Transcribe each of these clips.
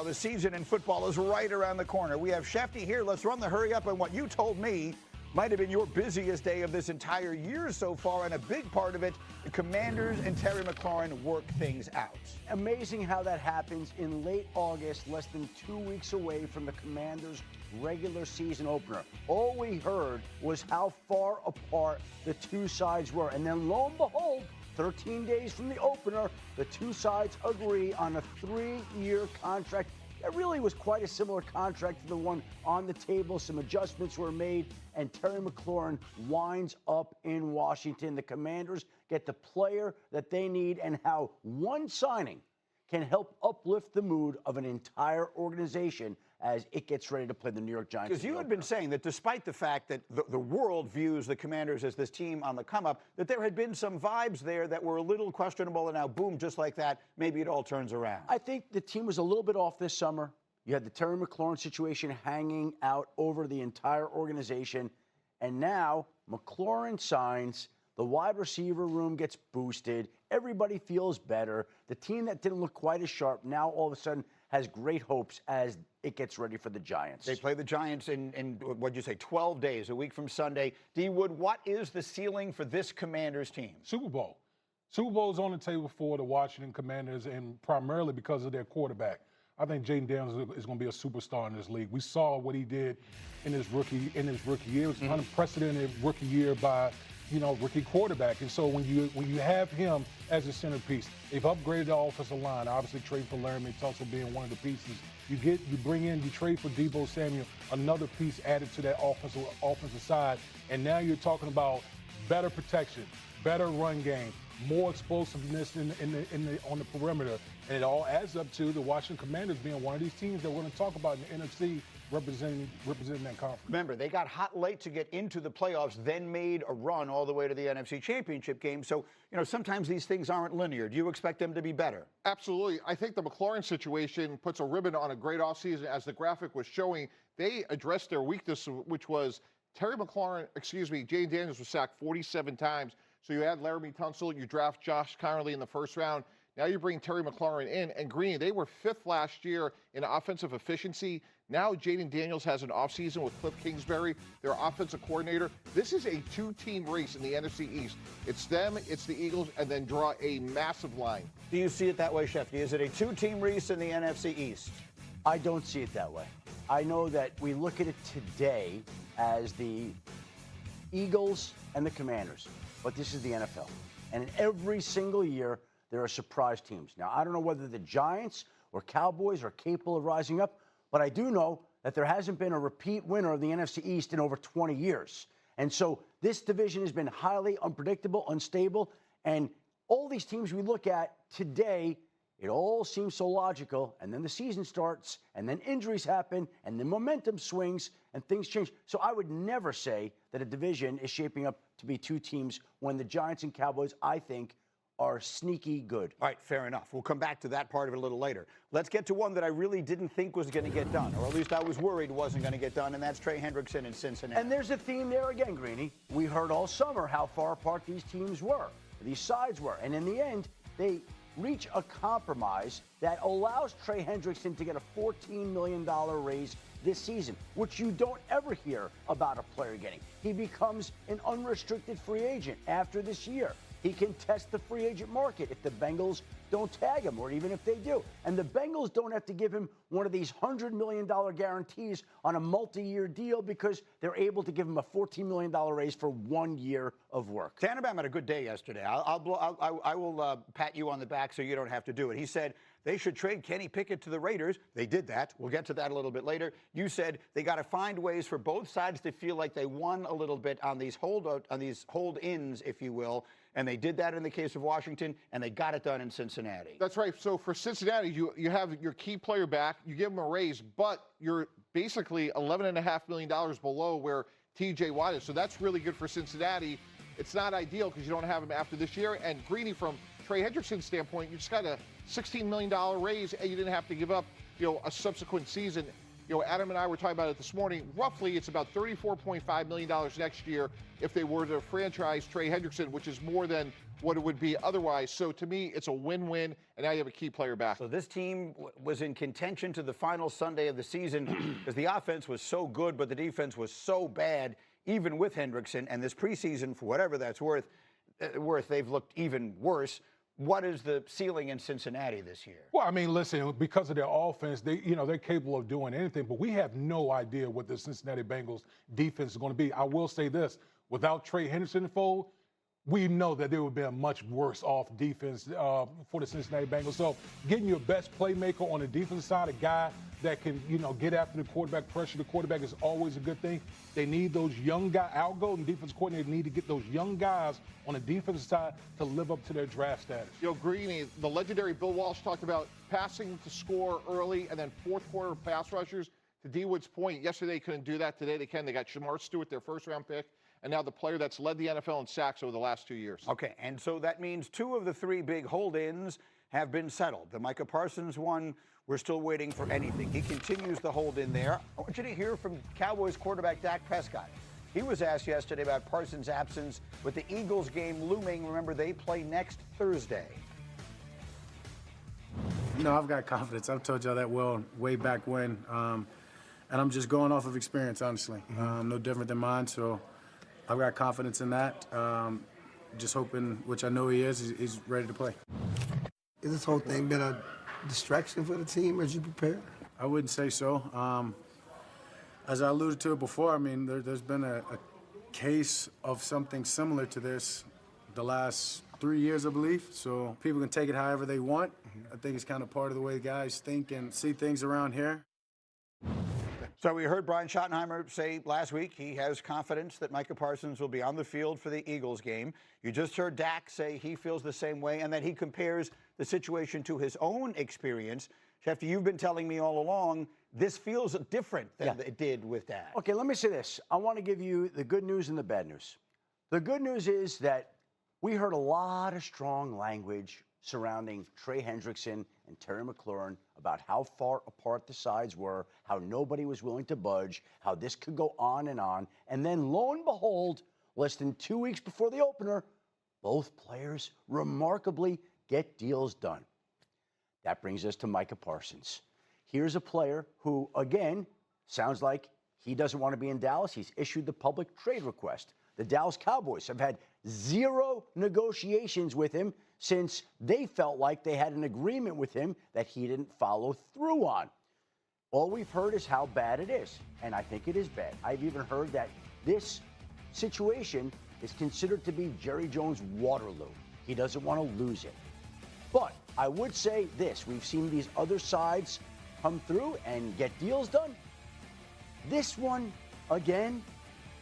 Well, the season in football is right around the corner. We have Shefty here. Let's run the hurry up on what you told me might have been your busiest day of this entire year so far, and a big part of it, the Commanders and Terry McLaurin work things out. Amazing how that happens in late August, less than 2 weeks away from the Commanders' regular season opener. All we heard was how far apart the two sides were, and then lo and behold, 13 days from the opener, the two sides agree on a 3-year contract. It really was quite a similar contract to the one on the table. Some adjustments were made, and Terry McLaurin winds up in Washington. The Commanders get the player that they need, and how one signing can help uplift the mood of an entire organization as it gets ready to play the New York Giants. Because you had been saying that despite the fact that the world views the Commanders as this team on the come-up, that there had been some vibes there that were a little questionable, and now, boom, just like that, maybe it all turns around. I think the team was a little bit off this summer. You had the Terry McLaurin situation hanging out over the entire organization, and now McLaurin signs. The wide receiver room gets boosted. Everybody feels better. The team that didn't look quite as sharp now all of a sudden has great hopes as it gets ready for the Giants. They play the Giants in what'd you say, 12 days, a week from Sunday. D. Wood, what is the ceiling for this Commanders team? Super Bowl. Super Bowl's on the table for the Washington Commanders, and primarily because of their quarterback. I think Jaden Daniels is going to be a superstar in this league. We saw what he did in his rookie year. It was an unprecedented rookie year by rookie quarterback. And so when you have him as a centerpiece, they've upgraded the offensive line. Obviously, trade for Laramie Tunsil being one of the pieces. You trade for Deebo Samuel, another piece added to that offensive side. And now you're talking about better protection, better run game, more explosiveness on the perimeter. And it all adds up to the Washington Commanders being one of these teams that we're going to talk about in the NFC representing that conference. Remember, they got hot late to get into the playoffs, then made a run all the way to the NFC Championship game. So, sometimes these things aren't linear. Do you expect them to be better? Absolutely. I think the McLaurin situation puts a ribbon on a great offseason. As the graphic was showing, they addressed their weakness, which was Jaden Daniels was sacked 47 times. So you add Laramie Tunsil, you draft Josh Connerly in the first round. Now you bring Terry McLaurin in. And Greeny, they were 5th last year in offensive efficiency. Now Jaden Daniels has an offseason with Cliff Kingsbury, their offensive coordinator. This is a 2-team race in the NFC East. It's them, it's the Eagles, and then draw a massive line. Do you see it that way, Shefty? Is it a 2-team race in the NFC East? I don't see it that way. I know that we look at it today as the Eagles and the Commanders, but this is the NFL. And in every single year, there are surprise teams. Now, I don't know whether the Giants or Cowboys are capable of rising up, but I do know that there hasn't been a repeat winner of the NFC East in over 20 years. And so this division has been highly unpredictable, unstable, and all these teams we look at today, it all seems so logical, and then the season starts, and then injuries happen, and the momentum swings, and things change. So I would never say that a division is shaping up to be 2 teams when the Giants and Cowboys, I think, are sneaky good. All right, fair enough. We'll come back to that part of it a little later. Let's get to one that I really didn't think was going to get done, or at least I was worried wasn't going to get done, and that's Trey Hendrickson in Cincinnati. And there's a theme there again, Greeny. We heard all summer how far apart these teams were, these sides were, and in the end, they reach a compromise that allows Trey Hendrickson to get a $14 million raise this season, which you don't ever hear about a player getting. He becomes an unrestricted free agent after this year. He can test the free agent market if the Bengals don't tag him, or even if they do. And the Bengals don't have to give him one of these $100 million guarantees on a multi-year deal because they're able to give him a $14 million raise for 1 year of work. Tannenbaum had a good day yesterday. I will pat you on the back so you don't have to do it. He said they should trade Kenny Pickett to the Raiders. They did that. We'll get to that a little bit later. You said they got to find ways for both sides to feel like they won a little bit on these hold-ins, if you will. And they did that in the case of Washington, and they got it done in Cincinnati. That's right. So for Cincinnati, you have your key player back, you give him a raise, but you're basically $11.5 million below where TJ Watt is. So that's really good for Cincinnati. It's not ideal because you don't have him after this year. And Greeny, from Trey Hendrickson's standpoint, you just got a $16 million raise, and you didn't have to give up, a subsequent season. Adam and I were talking about it this morning. Roughly, it's about $34.5 million next year if they were to franchise Trey Hendrickson, which is more than what it would be otherwise. So to me, it's a win-win, and now you have a key player back. So this team was in contention to the final Sunday of the season because the offense was so good, but the defense was so bad, even with Hendrickson. And this preseason, for whatever that's worth, they've looked even worse. What is the ceiling in Cincinnati this year? Well, I mean, listen, because of their offense, they're capable of doing anything, but we have no idea what the Cincinnati Bengals defense is going to be. I will say this, without Trey Hendrickson in the fold, we know that there would be a much worse off defense for the Cincinnati Bengals. So getting your best playmaker on the defensive side, a guy that can, get after the quarterback, pressure the quarterback, is always a good thing. They need those young guys. Al Golden, defense coordinator, need to get those young guys on the defensive side to live up to their draft status. Greeny, the legendary Bill Walsh talked about passing to score early and then fourth quarter pass rushers. To D. Wood's point, yesterday they couldn't do that. Today they can. They got Shamar Stewart, their first-round pick, and now the player that's led the NFL in sacks over the last 2 years. Okay, and so that means 2 of the 3 big hold-ins have been settled. The Micah Parsons one, we're still waiting for anything. He continues to hold in there. I want you to hear from Cowboys quarterback Dak Prescott. He was asked yesterday about Parsons' absence with the Eagles game looming. Remember, they play next Thursday. I've got confidence. I've told y'all that way back when. And I'm just going off of experience, honestly. No different than mine, so I've got confidence in that. Just hoping, which I know he is, he's ready to play. Has this whole thing been a distraction for the team as you prepare? I wouldn't say so. As I alluded to it before, I mean, there's been a case of something similar to this the last 3 years, I believe. So people can take it however they want. I think it's kind of part of the way guys think and see things around here. So we heard Brian Schottenheimer say last week he has confidence that Micah Parsons will be on the field for the Eagles game. You just heard Dak say he feels the same way and that he compares the situation to his own experience. Schefter, you've been telling me all along this feels different than it did with Dak. Okay, let me say this. I want to give you the good news and the bad news. The good news is that we heard a lot of strong language surrounding Trey Hendrickson and Terry McLaurin about how far apart the sides were, how nobody was willing to budge, how this could go on. And then lo and behold, less than 2 weeks before the opener, both players remarkably get deals done. That brings us to Micah Parsons. Here's a player who, again, sounds like he doesn't want to be in Dallas. He's issued the public trade request. The Dallas Cowboys have had 0 negotiations with him since they felt like they had an agreement with him that he didn't follow through on. All we've heard is how bad it is, and I think it is bad. I've even heard that this situation is considered to be Jerry Jones' Waterloo. He doesn't want to lose it. But I would say this, we've seen these other sides come through and get deals done. This one, again,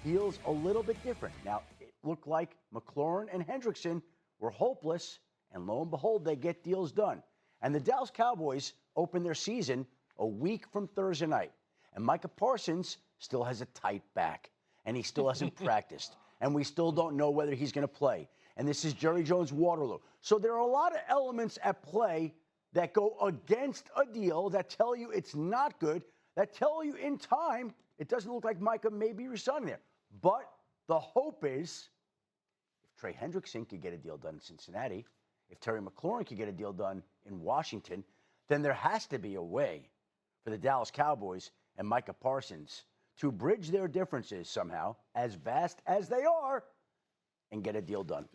feels a little bit different. Now, it looked like McLaurin and Hendrickson were hopeless, and lo and behold, they get deals done. And the Dallas Cowboys open their season a week from Thursday night. And Micah Parsons still has a tight back, and he still hasn't practiced. And we still don't know whether he's going to play. And this is Jerry Jones' Waterloo. So there are a lot of elements at play that go against a deal, that tell you it's not good, that tell you in time it doesn't look like Micah may be resigning there. But the hope is if Trey Hendrickson could get a deal done in Cincinnati, if Terry McLaurin could get a deal done in Washington, then there has to be a way for the Dallas Cowboys and Micah Parsons to bridge their differences somehow, as vast as they are, and get a deal done.